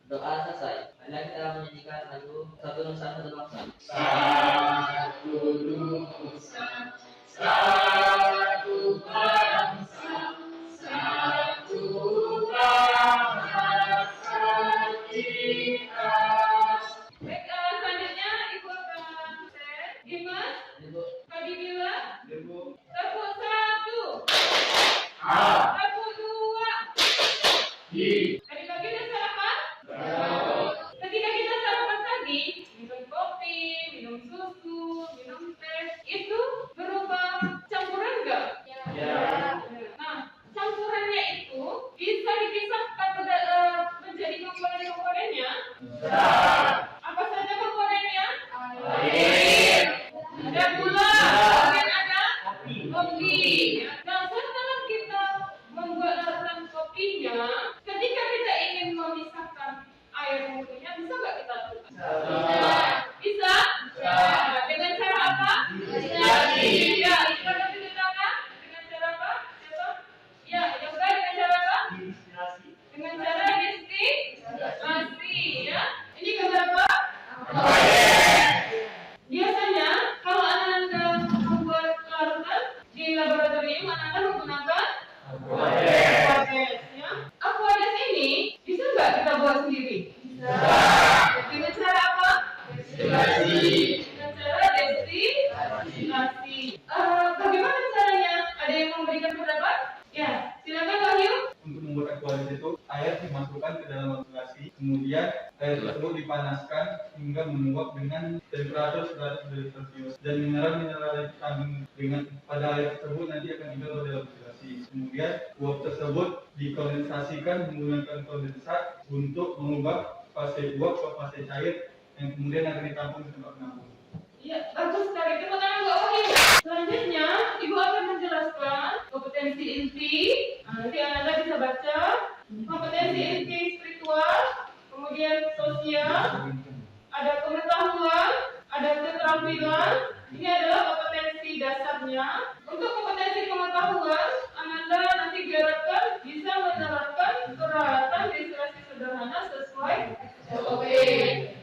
Doa selesai. Marilah kita menyanyikan lagu Satu Nusa Satu Bangsa. Satu nusa, satu bangsa, satu bahasa kita. Baik, selanjutnya Ibu akan share. Dimas, Kak Dibila, tepuk 1, tepuk 2. Tadi pagi udah sarapan? Ketika kita sarapan tadi, minum kopi, minum susu, minum teh, itu berupa campuran enggak? Ya. Nah, campurannya itu bisa dipisahkan menjadi komponen-komponennya? Apa saja komponennya? Air. Ada gula, kemudian ada kopi. Nah, setelah kita membuat larutan kopinya, ketika kita ingin memisahkan air murninya, bisa nggak kita lakukan? Bisa? Nah, dengan cara apa? Destilasi. Ya, kita akan tunjukkan dengan cara apa? Siapa? Ya, Yoga dengan cara apa? Dengan cara destilasi. Ya. Ini gambar apa? Biasanya kalau Anda membuat larutan di laboratorium, Anda menggunakan aquades. Ya. Aquades ini bisa nggak kita buat sendiri? Bisa. Dengan cara apa? Destilasi. Dengan cara destilasi. Bagaimana caranya? Ada yang memberikan pendapat? Ya, silakan Wahyu. Untuk membuat aquades itu, air dimasukkan ke dalam destilasi, kemudian air tersebut dipanaskan hingga menguap dengan temperatur 100 derajat Celcius, dan mineral-mineral yang terkandung dengan pada air tersebut nanti akan tinggal pada dalam destilasi. Kemudian uap tersebut dikondensasikan menggunakan kondensat untuk mengubah fase uap ke fase cair yang kemudian akan ditampung di tempat penampung. Ya, bagus sekali. Terima kasih Mbak Wahyu. Selanjutnya, Ibu akan menjelaskan kompetensi inti. Nanti Anda bisa baca kompetensi inti spiritual, kemudian sosial, ada pengetahuan, ada keterampilan. Ini adalah kompetensi dasarnya. Untuk kompetensi pengetahuan, Anda nanti diharapkan bisa menerapkan peralatan destilasi sederhana sesuai SOP.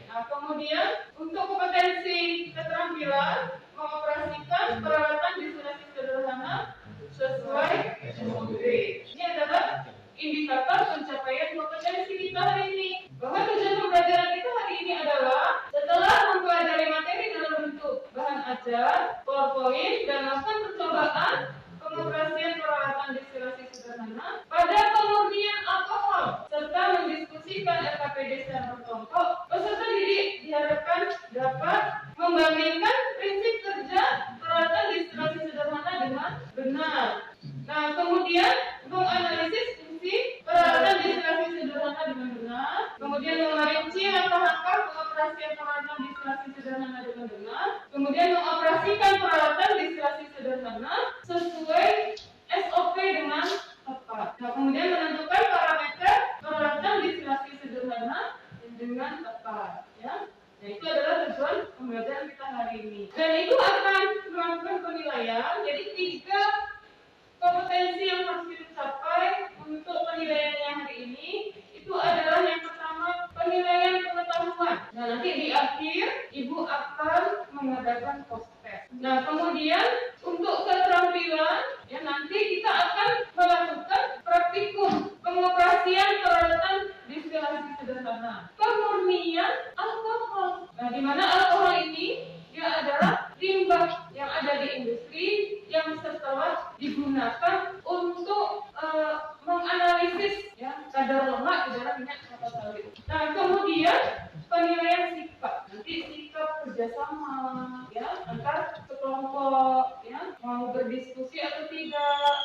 Nah, kemudian untuk kompetensi keterampilan, mengoperasikan peralatan destilasi sederhana sesuai SOP. Ini adalah indikator pencapaian kompetensi kita hari ini. Bahwa tujuan pembelajaran kita hari ini adalah setelah mempelajari materi dalam bentuk bahan ajar, PowerPoint, dan melakukan percobaan pengoperasian peralatan destilasi sederhana pada pemurnian alkohol serta mendiskusikan RKPD secara berkelompok, peserta didik diharapkan dapat membandingkan prinsip kerja peralatan destilasi sederhana dengan benar. Nah, kemudian menganalisis fungsi peralatan destilasi sederhana dengan benar, kemudian merinci langkah-langkah pengoperasian peralatan destilasi sederhana dengan benar, kemudian mengoperasikan peralatan destilasi sederhana sesuai SOP dengan tepat. Nah, kemudian menentukan parameter peralatan destilasi sederhana dengan tepat. Ya. Nah, itu adalah tujuan pembelajaran kita hari ini. Dan itu akan melakukan penilaian. Jadi 3 kompetensi yang harus kita capai untuk penilaiannya hari ini itu adalah yang pertama penilaian pengetahuan. Nah, nanti di akhir Ibu akan mengadakan post test. Nah, kemudian untuk keterampilan ya nanti kita akan melakukan praktikum pengoperasian peralatan destilasi sederhana. Pemurnian alkohol. Nah, di mana alkohol ini dia adalah limbah yang ada di industri yang setelah digunakan untuk menganalisis ya kadar lemak di dalam minyak kelapa sawit. Nah, kemudian penilaian sikap. Nanti sikap kerjasama ya antar sekelompok ya mau berdiskusi atau tidak.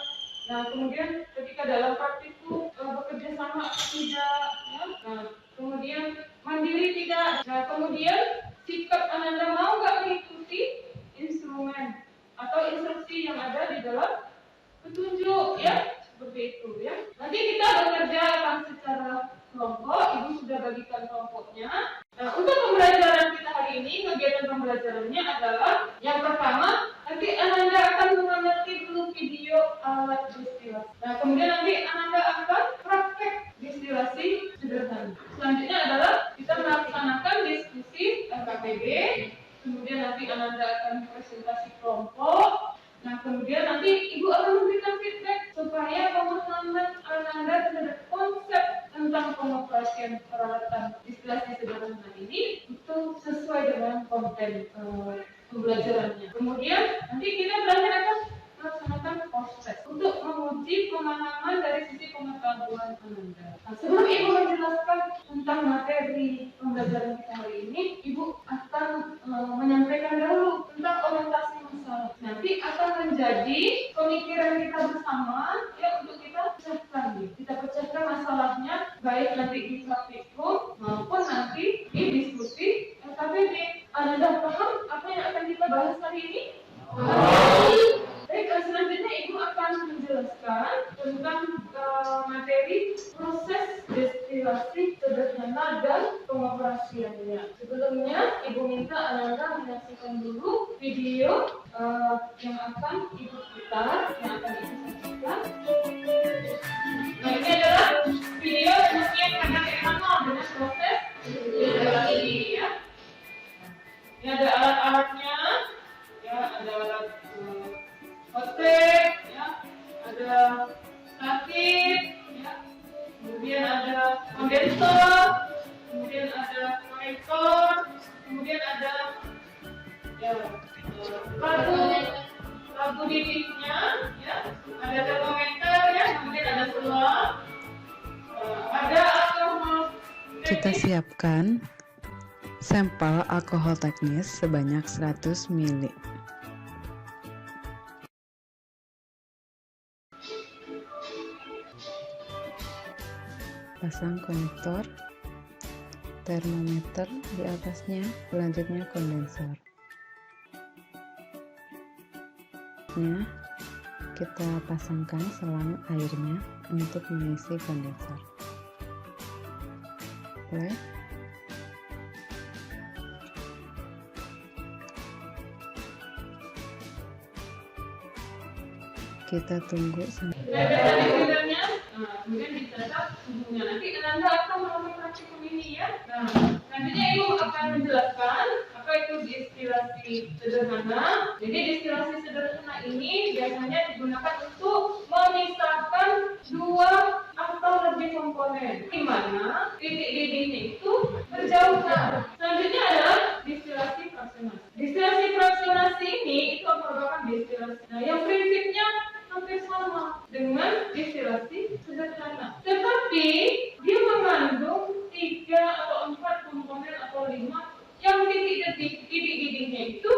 Nah, kemudian ketika dalam praktikum bekerja sama atau tidak ya. Nah, kemudian mandiri tidak. Nah, kemudian sikap Anda mau nggak mengikuti instrumen atau instruksi yang ada di dalam petunjuk ya seperti itu ya. Nanti kita bekerja akan secara kelompok. Ibu sudah bagikan kelompoknya. Nah, untuk pembelajaran kita hari ini kegiatan pembelajarannya adalah yang pertama nanti Anda akan mengerti dulu video alat destilasi. Nah, kemudian nanti Anda akan praktek destilasi sederhana. Selanjutnya adalah tentang pengoperasian peralatan distilasi sederhana ini itu sesuai dengan konten pembelajarannya. Kemudian nanti kita belajar akan melaksanakan proses untuk menguji pemahaman dari sisi pengetahuan Ananda. Nah, sebelum Ibu menjelaskan tentang materi pembelajaran kita hari ini, Ibu akan menyampaikan dahulu tentang orientasi masalah. Nanti akan menjadi pemikiran kita bersama ya untuk kita pecahkan. Kita pecahkan masalahnya baik nanti di praktikum maupun nanti di diskusi LKPD. Anda paham apa yang akan kita bahas hari ini? Baik, selanjutnya Ibu akan menjelaskan tentang materi proses destilasi sederhana dan pengoperasiannya. Sebelumnya, Ibu minta Ananda menyaksikan dulu video yang akan Ibu putar, yang akan Ibu saksikan. Nah, ini adalah video yang karena sama dengan proses destilasi ya. Ini ada alat-alatnya, ya ada alat hotplate, ya, ada statif, ya, kemudian ada kondensor, kemudian ada konektor, kemudian ada ya, lampu didiknya, ya, ada termometer, ya, kemudian ada selang, ada alkohol. Kita siapkan sampel alkohol teknis sebanyak 100 ml. Pasang konektor, termometer di atasnya, selanjutnya kondensor. Kita pasangkan selang airnya untuk mengisi kondensor. Oke. Kita tunggu sampai kemudian dicatat suhunya. Nanti Ananda akan melakukan praktikum ini ya. Nah, selanjutnya Ibu akan menjelaskan apa itu destilasi sederhana. Jadi destilasi sederhana ini biasanya digunakan untuk memisahkan dua atau lebih komponen, di mana titik didihnya itu berjauhan. Selanjutnya adalah destilasi fraksionasi. Destilasi fraksionasi ini itu merupakan destilasi. Nah, yang prinsipnya hampir sama dengan destilasi sederhana, tetapi dia mengandung 3 atau 4 komponen atau 5 yang titik didihnya itu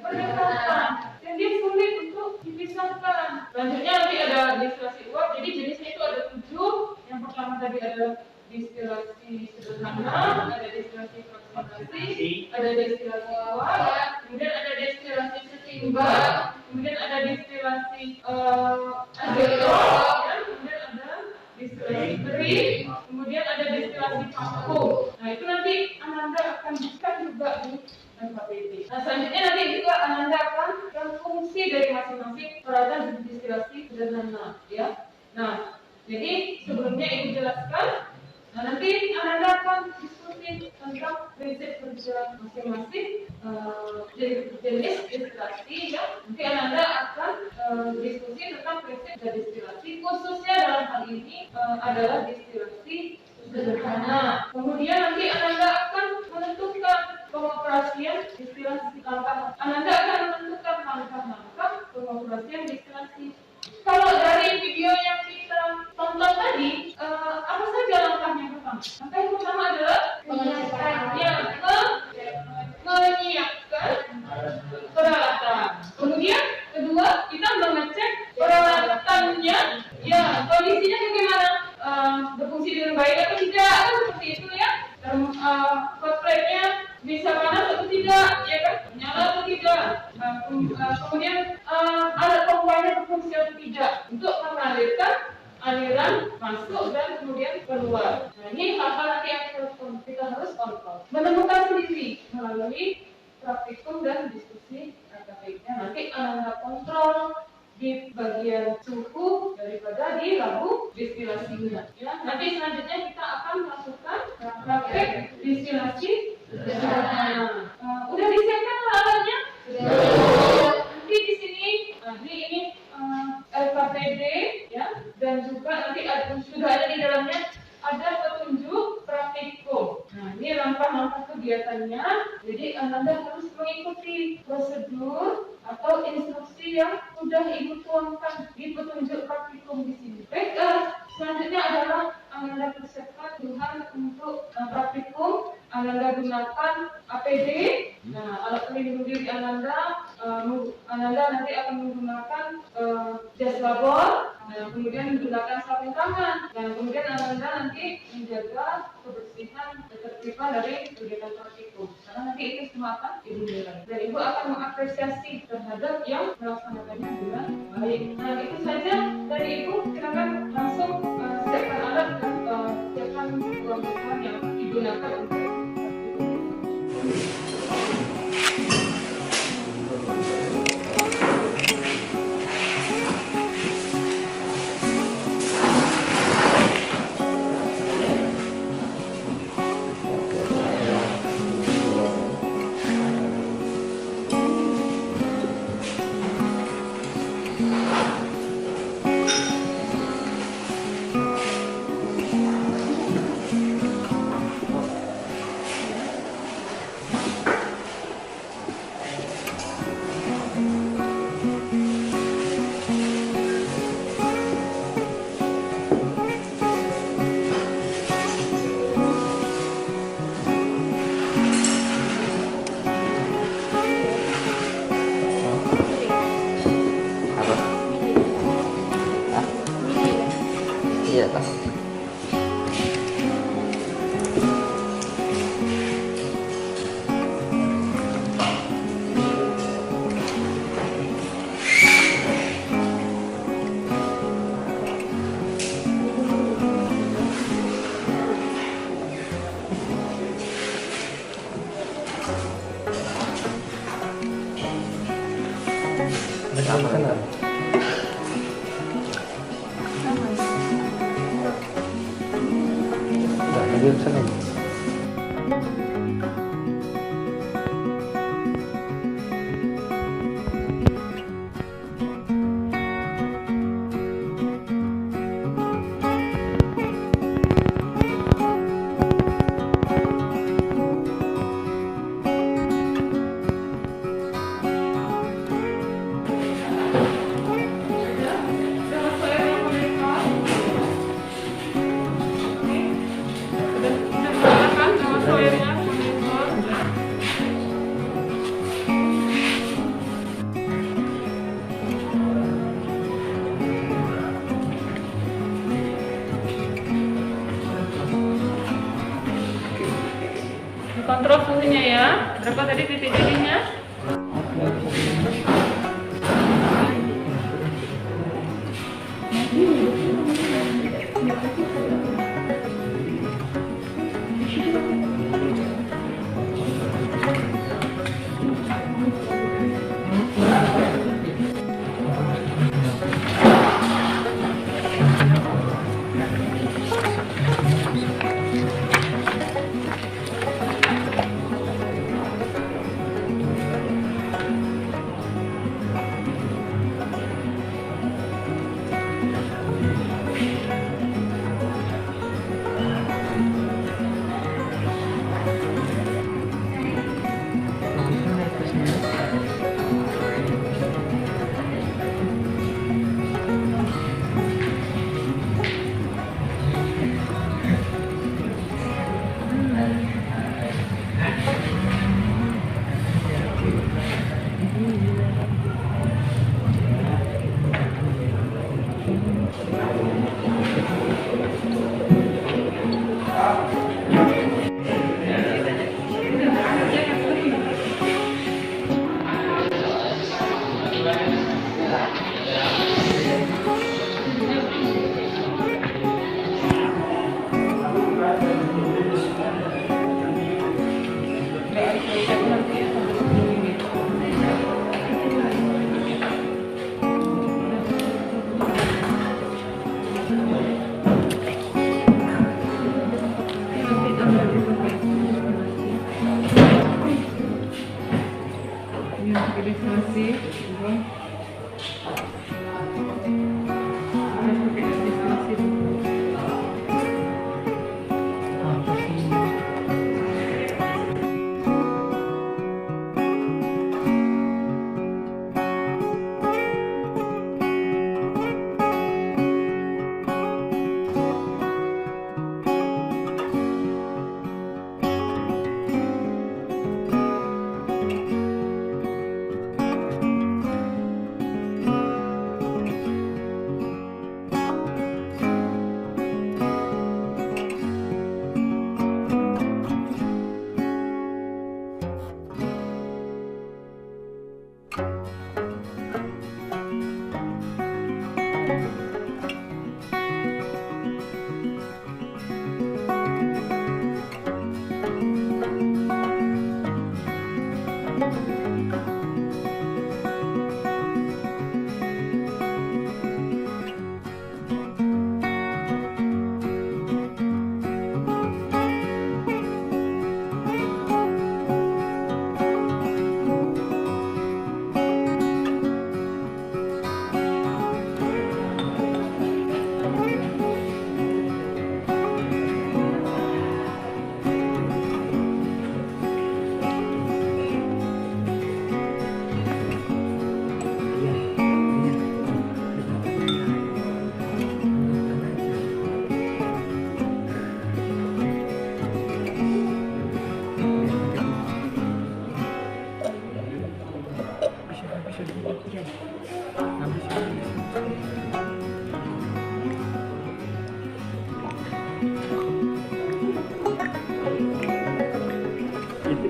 berdekatan dan dia sulit untuk dipisahkan. Selanjutnya nanti ada destilasi uap. Jadi jenisnya itu ada 7. Yang pertama tadi ada destilasi sederhana, ada destilasi fraksionasi, ada destilasi uap, kemudian ada destilasi setimbang, kemudian ada destilasi azetot, kemudian ada destilasi kering, kemudian ada destilasi vakum. Nah, itu nanti Ananda akan buka juga di LKPD. Nah, selanjutnya nanti juga Ananda akan fungsi dari masing-masing peralatan destilasi sederhana ya. Nah, jadi sebelumnya Ibu jelaskan. Nah, nanti Ananda akan diskusi tentang prinsip kerja masing-masing jenis destilasi ya. Nanti Ananda akan diskusi tentang prinsip kerja destilasi, khususnya dalam hal ini adalah destilasi sederhana. Kemudian nanti Ananda akan menentukan pengoperasian destilasi langkah. Ananda akan menentukan langkah-langkah pengoperasian destilasi. Kalau dari video yang kita tonton tadi, apa saja langkahnya pertama? Langkah yang pertama adalah menyiapkan peralatan. Kemudian kedua, kita mengecek peralatannya, ya kondisinya bagaimana, berfungsi dengan baik atau tidak, kan seperti itu ya. Hotplate-nya bisa panas atau tidak, ya kan, nyala atau tidak. Kemudian alat pompanya berfungsi atau tidak untuk mengalirkan aliran masuk dan kemudian keluar. Nah, ini hal-hal nanti yang kita harus kontrol. Menemukan sendiri melalui praktikum dan diskusi LKPD. Nanti Ananda kontrol di bagian suhu daripada di lambung destilasinya. Ya, nanti selanjutnya kita akan melakukan praktek destilasi sederhana. Udah disiapkan alatnya? Nanti di sini, ini LKPD ya, dan juga nanti sudah ada di dalamnya ada foto langkah-langkah kegiatannya. Jadi Anda harus mengikuti prosedur atau instruksi yang sudah Ibu tuangkan di petunjuk praktikum di sini. Baik, selanjutnya adalah Anda persiapkan Tuhan untuk praktikum. Anda gunakan APD. Nah, alat pelindung diri Anda nanti akan menggunakan jas labor. Nah, kemudian menggunakan sarung tangan. Nah, kemudian Anda nanti menjaga kebersihan, ketertiban dari kegiatan praktikum. Karena nanti itu semua akan Ibu nilai. Dan Ibu akan mengapresiasi terhadap yang melaksanakannya dengan baik. Nah, itu saja dari Ibu. Silakan langsung siapkan alat dan siapkan bahan yang digunakan untuk Iya, Pak. kontrol suhunya ya. Berapa tadi titik didihnya?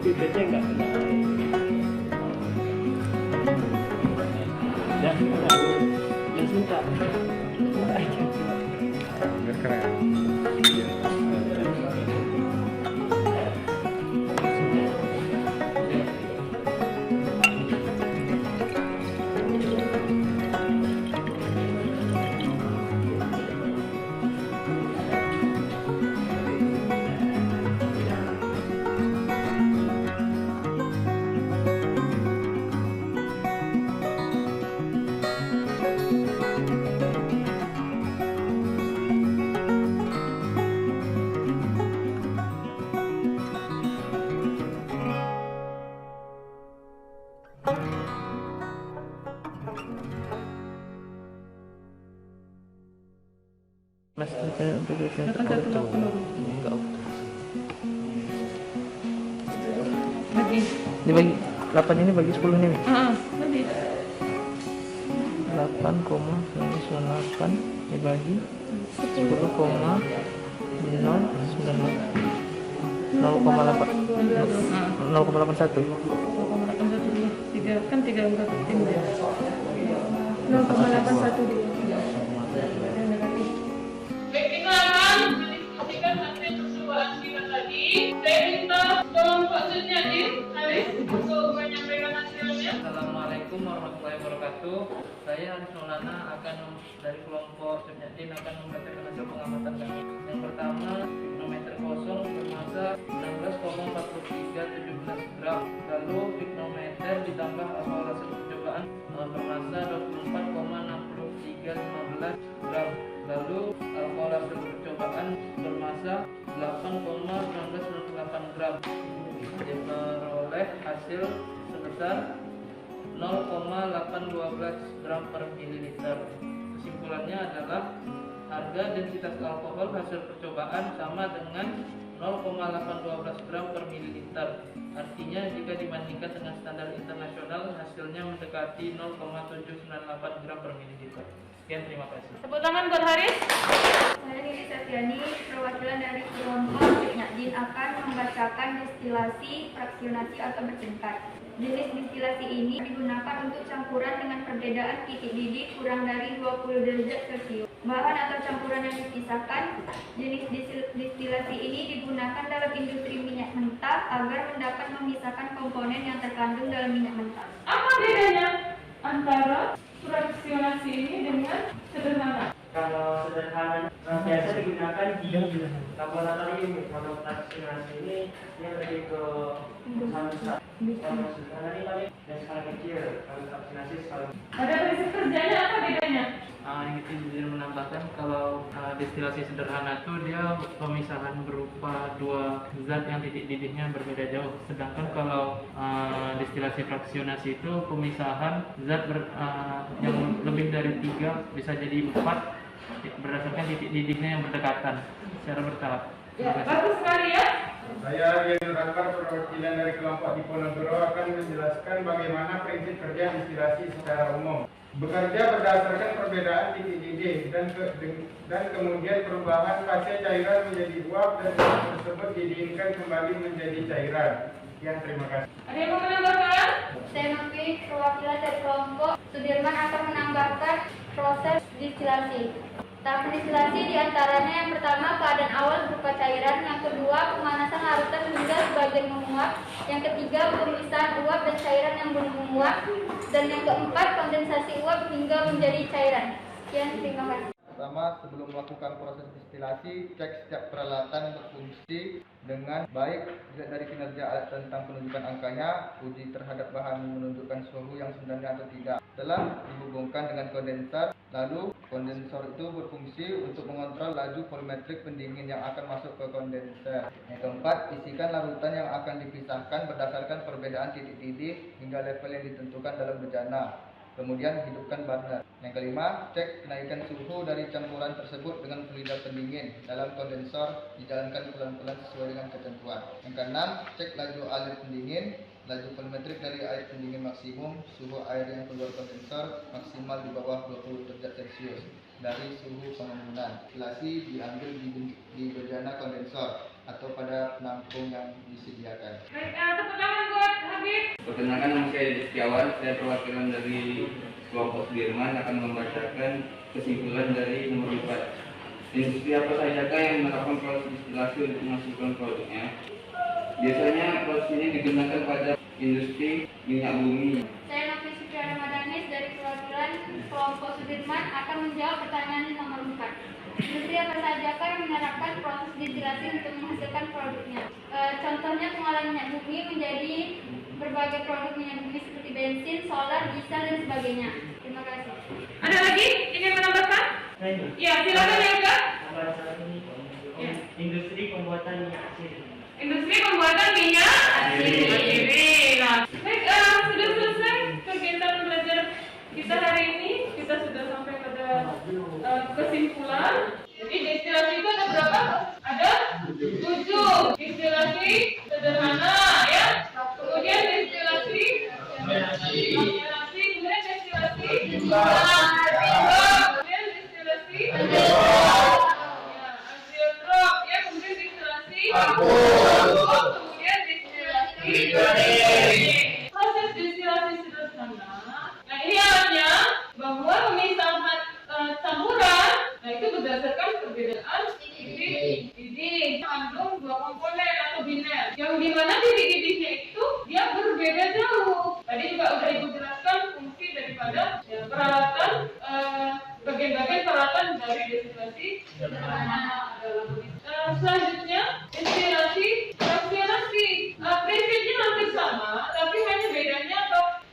pipetnya nggak kena air. Dan suka Biar keren. Mas untuk yang Akan satu tertutup. peluru. Enggak. Lagi. Dibagi 8 ini bagi 10 ini. Lagi. 8,98 dibagi 10,098 0,8 0,81 3 kan 3 angka penting ya. 0,81 dia. Yang negatif. Baik, kita akan mendiskusikan hasil percobaan kita tadi. Saya minta kelompok Sunyadin Haris untuk menyampaikan hasilnya. Assalamualaikum warahmatullahi wabarakatuh. Saya Haris Maulana akan dari kelompok Sunyadin akan membacakan hasil pengamatan kami. Yang pertama, hignometer kosong bermassa 16,4317 gram. Lalu hignometer ditambah awal hasil percobaan bermassa 24,6315 gram. Lalu alkohol hasil percobaan bermassa 8,1998 gram. Diperoleh hasil sebesar 0,812 gram per mililiter. Kesimpulannya adalah harga densitas alkohol hasil percobaan sama dengan 0,812 gram per mililiter. Artinya jika dibandingkan dengan standar internasional hasilnya mendekati 0,798 gram per mililiter. Sekian, terima kasih. Tepuk tangan buat Haris. Saya Nini Septiani, perwakilan dari kelompok Sunyadin akan membacakan destilasi, fraksionasi atau bertingkat. Jenis destilasi ini digunakan untuk campuran dengan perbedaan titik didih kurang dari 20 derajat Celcius. Bahan atau campuran yang dipisahkan, jenis destilasi ini digunakan dalam industri minyak mentah agar mendapat memisahkan komponen yang terkandung dalam minyak mentah. Apa bedanya antara fraksionasi ini dengan sederhana? Kalau sederhana biasa digunakan di laboratorium. Kalau fraksionasi ini dia lebih ke skala besar. Kalau sederhana ini paling dan skala kecil. Kalau fraksionasi skala. Ada prinsip kerjanya apa bedanya? Ingin menambahkan kalau destilasi sederhana itu dia pemisahan berupa dua zat yang titik didihnya berbeda jauh. Sedangkan kalau destilasi fraksionasi itu pemisahan zat yang lebih dari 3 bisa jadi 4 berdasarkan titik didihnya yang berdekatan secara bertahap. Ya, bagus sekali ya. Saya Rian Rakar, perwakilan dari kelompok Diponegoro akan menjelaskan bagaimana prinsip kerja destilasi secara umum. Bekerja berdasarkan perbedaan titik didih dan kemudian perubahan fase cairan menjadi uap dan uap tersebut didiamkan kembali menjadi cairan. Sekian, terima kasih. Ada yang mau menambahkan? Saya Novi, perwakilan dari kelompok Sudirman akan menambahkan proses destilasi. Tahap destilasi diantaranya yang pertama keadaan awal berupa cairan, yang kedua pemanasan larutan hingga sebagian menguap, yang ketiga pemisahan uap dan cairan yang belum menguap, dan yang keempat kondensasi uap hingga menjadi cairan. Sekian, terima kasih. Pertama, sebelum melakukan proses destilasi, cek setiap peralatan berfungsi dengan baik. Dilihat dari kinerja alat tentang penunjukan angkanya, uji terhadap bahan menunjukkan suhu yang sebenarnya atau tidak. Setelah dihubungkan dengan kondensor, lalu kondensor itu berfungsi untuk mengontrol laju volumetrik pendingin yang akan masuk ke kondensor. Yang keempat, isikan larutan yang akan dipisahkan berdasarkan perbedaan titik didih hingga level yang ditentukan dalam bejana. Kemudian hidupkan burner. Yang kelima, cek kenaikan suhu dari campuran tersebut dengan fluida pendingin dalam kondensor, dijalankan pelan-pelan sesuai dengan ketentuan. Yang keenam, cek laju air pendingin, laju volumetrik dari air pendingin maksimum, suhu air yang keluar kondensor maksimal di bawah 20 derajat Celcius dari suhu pengembunan. Destilasi diambil di bejana kondensor. atau pada penampung yang disediakan. Baik, tepuk tangan buat Habib. Perkenalkan, nama saya Edi Setiawan, saya perwakilan dari kelompok Sudirman akan membacakan kesimpulan dari nomor 4. Industri apa sajakah yang menerapkan proses distilasi untuk menghasilkan produknya? Biasanya proses ini digunakan pada industri minyak bumi. Saya Novi Supriya Ramadanis dari perwakilan kelompok Sudirman akan menjawab pertanyaan nomor 4. Industri apa sajakah yang menerapkan proses distilasi untuk menghasilkan produknya? Contohnya pengolahan minyak bumi menjadi berbagai produk minyak bumi seperti bensin, solar, diesel, dan sebagainya. Terima kasih. Ada lagi ingin menambahkan? Ya, silakan ya Kak. Ya. Industri pembuatan minyak asin. Industri pembuatan minyak asin. Nah, baik, sudah selesai kegiatan belajar kita hari ini. Kita sudah sampai pada kesimpulan. Jadi destilasi itu ada berapa? Ada 7. Destilasi sederhana ya. Kemudian destilasi kemudian destilasi kemudian destilasi azeotrop ya, kemudian destilasi kemudian destilasi proses destilasi sederhana. Nah, ini alatnya bahwa pemisahan campuran, nah itu berdasarkan perbedaan titik mengandung 2 komponen atau biner, yang dimana titik-titiknya itu dia berbeda jauh. Tadi juga udah Ibu jelaskan fungsi daripada ya, peralatan bagian-bagian peralatan dari destilasi sederhana adalah selanjutnya destilasi fraksionasi. Prinsipnya hampir sama, tapi hanya bedanya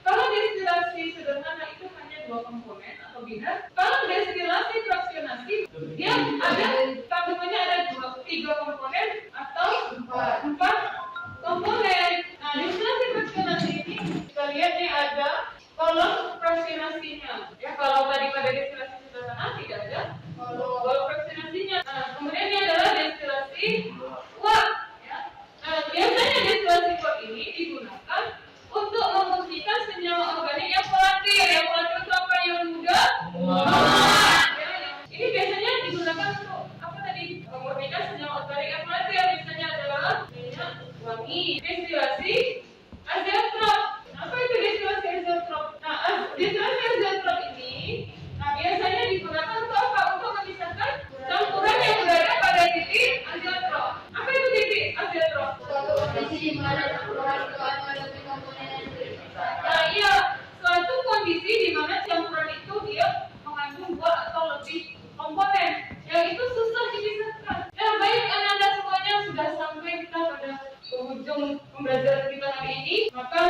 kalau destilasi sederhana itu hanya 2 komponen atau biner. Kalau destilasi fraksionasi dia ada kandungannya ada 3 komponen atau 4 komponen. Nah, destilasi fraksionasi ini kita lihat nih ada kolom fraksionasinya. Ya, kalau tadi pada destilasi sederhana tidak ada kolom fraksionasinya. Nah, kemudian ini adalah destilasi uap. Ya. Nah, biasanya destilasi uap ini digunakan untuk memurnikan senyawa organik yang volatil. Yang volatil itu apa? Yang mudah ini biasanya digunakan untuk apa tadi? Memurnikan senyawa organik yang volatil. Misalnya adalah minyak wangi. Destilasi azeotrop. Apa itu destilasi azeotrop? Nah, destilasi azeotrop ini biasanya digunakan untuk apa? Untuk memisahkan campuran yang berada pada titik azeotrop. Apa itu titik azeotrop? Suatu kondisi di mana campuran itu ada lebih komponen yang berbeda. Nah, iya, suatu kondisi di mana campuran itu dia mengandung 2 atau lebih komponen yang itu susah dipisahkan. Nah, baik Anda semuanya sudah sampai kita pada penghujung pembelajaran kita hari ini. Maka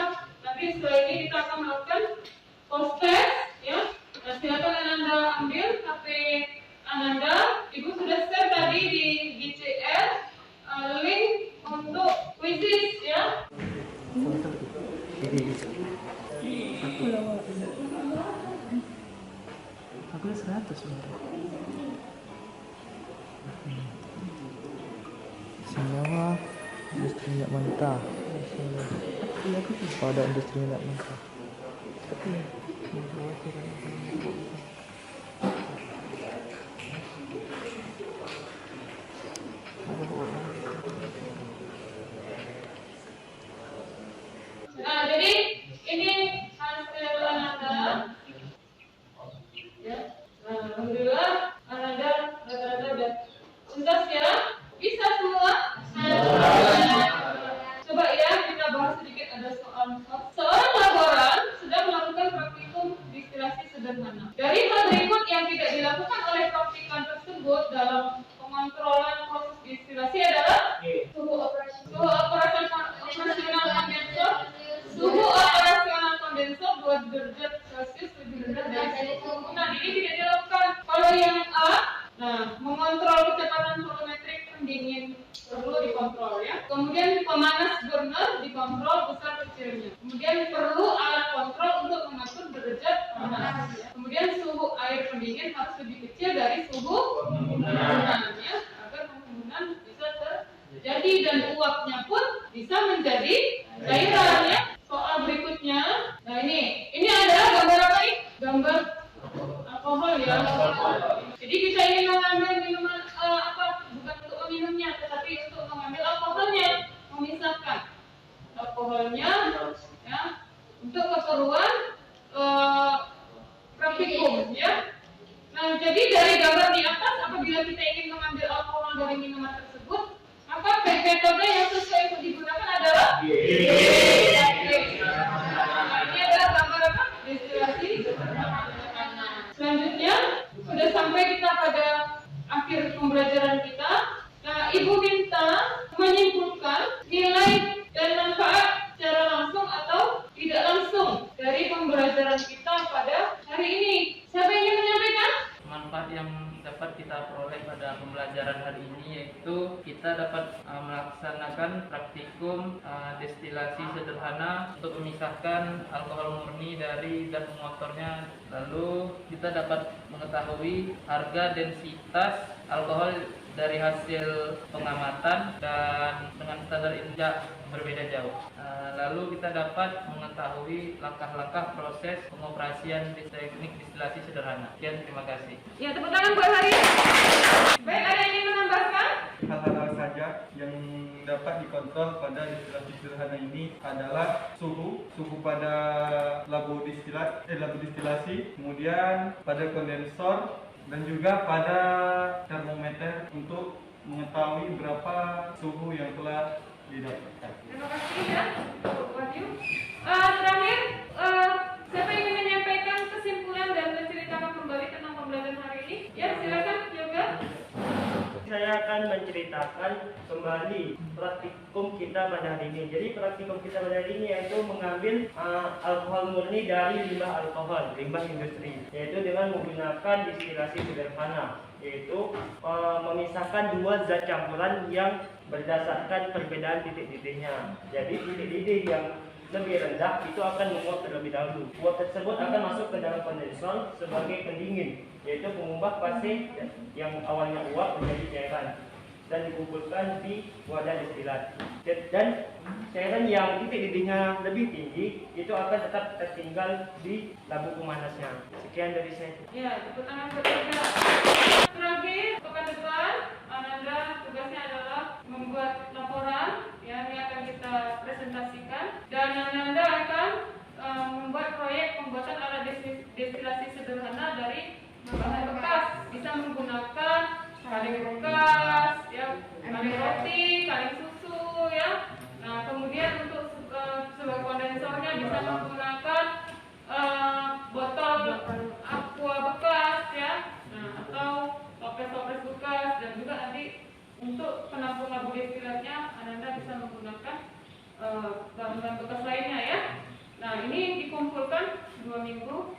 nanti setelah ini kita akan melakukan post test ya. Nah, silakan Anda ambil HP Anda. Ibu sudah share tadi di GCR link untuk quizzes ya. Aku 100 sebenarnya. Senyawa industri minyak mentah. Pada industri minyak mentah. Nah, jadi ini hasil Anda. Ya, alhamdulillah Anda rata-rata udah tuntas ya. Bisa semua? Coba ya kita bahas sedikit, ada soal. Seorang laboran sedang melakukan praktikum destilasi sederhana. Dari hal berikut yang tidak dilakukan oleh praktikan tersebut dalam pengontrolan proses destilasi adalah suhu operasional kondensor. Suhu operasional kondensor 2 derajat Celcius lebih rendah dari suhu. Nah, ini tidak dilakukan. Kalau yang A, nah, mengontrol kecepatan volumetrik pendingin perlu dikontrol ya. Kemudian pemanas burner dikontrol besar kecilnya. Kemudian perlu alat kontrol untuk mengatur derajat panas. Ya. Kemudian suhu air pendingin harus lebih kecil dari suhu penggunaan ya, agar penggunaan bisa terjadi dan uapnya pun bisa menjadi cairan ya. Soal berikutnya, nah ini adalah gambar apa nih? Gambar alkohol ya. Jadi kita ingin mengambil minuman bukan untuk meminumnya, tetapi untuk mengambil alkoholnya, ya, untuk keperluan praktikum, ya. Nah, jadi dari gambar di atas, apabila kita ingin mengambil alkohol dari minuman tersebut, maka metode yang sesuai untuk digunakan adalah ini adalah gambar apa? Destilasi. Selanjutnya, sudah sampai kita pada akhir pembelajaran kita. Nah, Ibu minta menyimpulkan nilai dan manfaat secara langsung atau tidak langsung dari pembelajaran kita pada hari ini. Siapa yang ingin menyampaikan? Manfaat yang dapat kita peroleh pada pembelajaran hari ini yaitu kita dapat melaksanakan praktikum destilasi sederhana untuk memisahkan alkohol murni dari zat pemotornya. Lalu kita dapat mengetahui harga densitas alkohol dari hasil pengamatan dan dengan standar injak berbeda jauh. Lalu kita dapat mengetahui langkah-langkah proses pengoperasian teknik destilasi sederhana. Sekian, terima kasih. Ya, tepuk tangan buat hari. Baik, ada yang ingin menambahkan? Hal-hal saja yang dapat dikontrol pada destilasi sederhana ini adalah suhu pada labu destilasi, kemudian pada kondensor, dan juga pada termometer untuk mengetahui berapa suhu yang telah didapatkan. Terima kasih ya, Bu Wahyu. Terakhir, siapa yang ingin menyampaikan kesimpulan dan menceritakan kembali tentang pembelajaran hari ini? Ya, silakan juga. Saya akan menceritakan kembali praktikum kita pada hari ini. Jadi praktikum kita pada hari ini yaitu mengambil alkohol murni dari limbah alkohol, limbah industri, yaitu dengan menggunakan destilasi sederhana, yaitu memisahkan dua zat campuran yang berdasarkan perbedaan titik-titiknya. Jadi titik-titik yang lebih rendah itu akan menguap terlebih dahulu. Uap tersebut akan masuk ke dalam kondensor sebagai pendingin, yaitu mengubah fase yang awalnya uap menjadi cairan dan dikumpulkan di wadah destilat. Dan cairan yang titik-titiknya lebih tinggi itu akan tetap tertinggal di labu pemanasnya. Sekian dari saya. Ya, tepuk tangan bertiga. Terakhir, pekan depan, Ananda tugasnya adalah membuat laporan yang akan kita presentasikan, dan Ananda akan membuat proyek pembuatan alat destilasi sederhana dari bahan bekas. Bisa menggunakan kaleng bekas, ya, kaleng roti, kaleng susu, ya. Nah, kemudian untuk sebagai kondensornya bisa menggunakan botol aqua bekas, ya. Nah, atau toples bekas, dan juga nanti untuk penampung labu destilatnya Anda bisa menggunakan bahan-bahan bekas lainnya, ya. Nah, ini dikumpulkan 2 minggu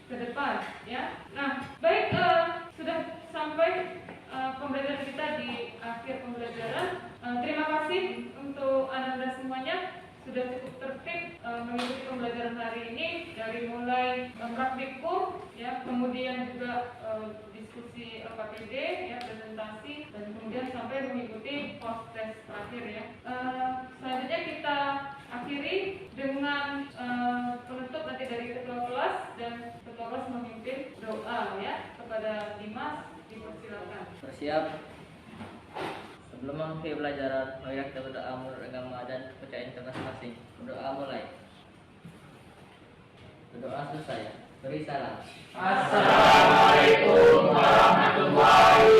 ke depan, ya. Nah, baik, sudah sampai pembelajaran kita di akhir pembelajaran. Terima kasih untuk Anda semuanya sudah cukup tertib mengikuti pembelajaran hari ini, dari mulai praktikum, ya, kemudian juga diskusi LKPD, ya, presentasi, dan kemudian sampai mengikuti post test terakhir, ya. Selanjutnya kita akhiri dengan penutup nanti dari ketua kelas, dan ketua kelas memimpin doa, ya, kepada Dimas. Dipersilakan. Bersiap. Sebelum mengakhiri pelajaran, mari kita berdoa menurut agama dan kepercayaan kita masing-masing. Berdoa mulai. Berdoa selesai. Beri salam. Assalamualaikum warahmatullahi